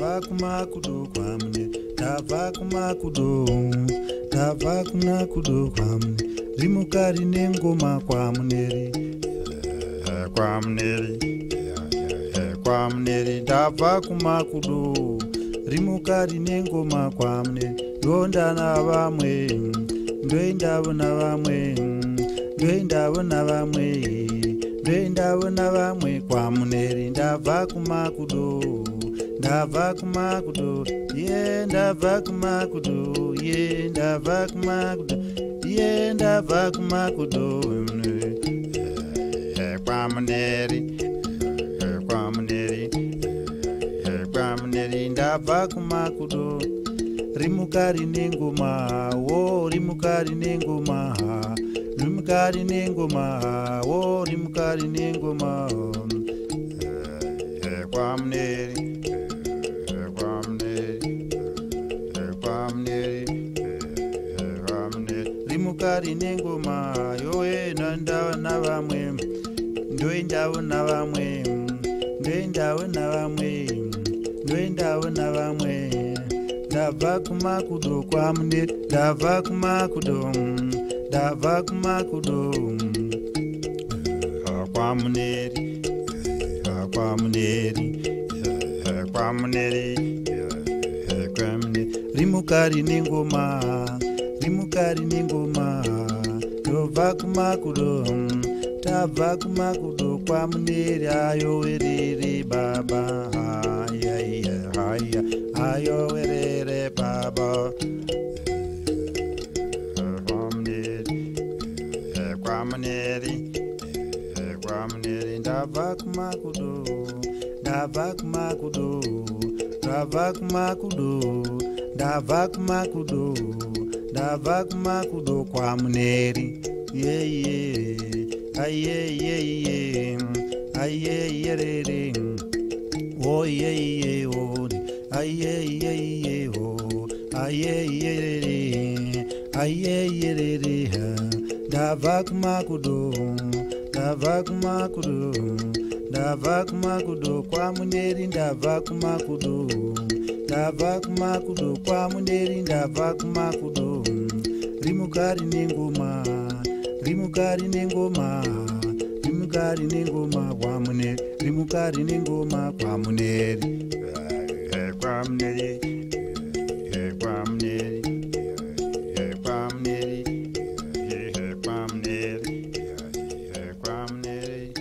ndabva kumakudo kwamune, ndabva kumakudo, ndabva kumakudo kwamune, rimukari nengoma kwamuneri, kwamuneri, kwamuneri, ndabva kumakudo, rimukari nengoma kwamuneri, ndonda navamwe, ndoendavo navamwe, ndoendavo navamwe, ndoendavo navamwe kwamuneri, ndabva kumakudo, ndabva kumakudo, ye ndabva kumakudo, ye ndabva kumakudo, ye ndabva kumakudo, kwamuneri, kwamuneri, kwamuneri, ndabva kumakudo, rimukari nengoma, wo rimukari nengoma, rimukari nengoma, wo rimukari nengoma, kwamuneri, kwamuneri, kwamuneri, kwamuneri, rimukari nengoma, yowe nandava navamwe, ndoendavo navamwe, ndoendavo navamwe, ndoendavo navamwe, ndabva kumakudo kwamuneri, ndabva kumakudo, ndabva kumakudo, kwamuneri, kwamuneri, kwamuneri, kwamuneri, rimukari nengoma, rimukari nengoma, ndobva kumakudo, tabva kumakudo kwamuneri, ayo werere baba, haya, ayo werere baba, kwamuneri, kwamuneri, kwamuneri, ndabva kumakudo, ndabva kumakudo, ndabva kumakudo, ndabva kumakudo, ndabva kumakudo kwamuneri, yeye, ayeye, ayeye rere, oh yeye, oh, ayeye, oh, ayeye rere, ayeye rere, ndabva kumakudo, ndabva kumakudo, ndabva kumakudo kwamuneri, ndabva kumakudo, ndabva kumakudo kwamuneri, ndabva kumakudo, rimukari nengoma, rimukari nengoma, rimukari nengoma kwamuneri, rimukari nengoma kwamuneri, kwamuneri, kwamuneri, kwamuneri, kwamuneri, kwamuneri.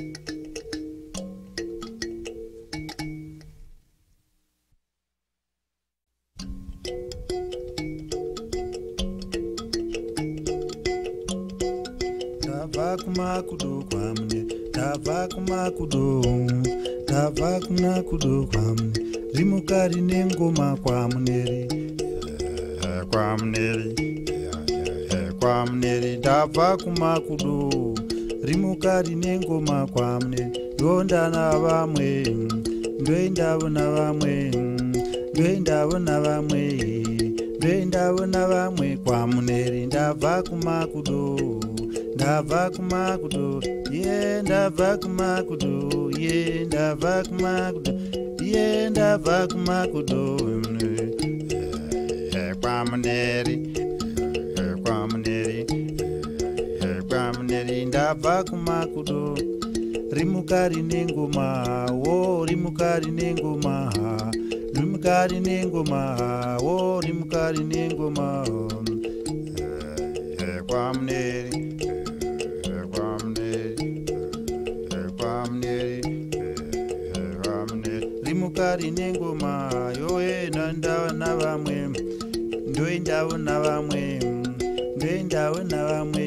Ndabva kumakudo kwamuneri, ndabva kumakudo, ndabva kumakudo kwamuneri, rimukari nengoma kwamuneri, kwamuneri, kwamuneri, ndabva kumakudo, rimukari nengoma kwamuneri, ndonda navamwe, ndoendavo navamwe, ndoendavo navamwe, ndoendavo navamwe kwamuneri, ndabva kumakudo, ndabva kumakudo, ye ndabva kumakudo, ye ndabva kumakudo, ye ndabva kumakudo, kwamuneri, kwamuneri, kwamuneri, ndabva kumakudo, rimukari nengoma, wo rimukari nengoma, rimukari nengoma, wo rimukari nengoma, kwamuneri, kwamuneri, kwamuneri, kwamuneri, rimukari nengoma, yowe nandava navamwe, ndoendavo navamwe, ndoendavo navamwe,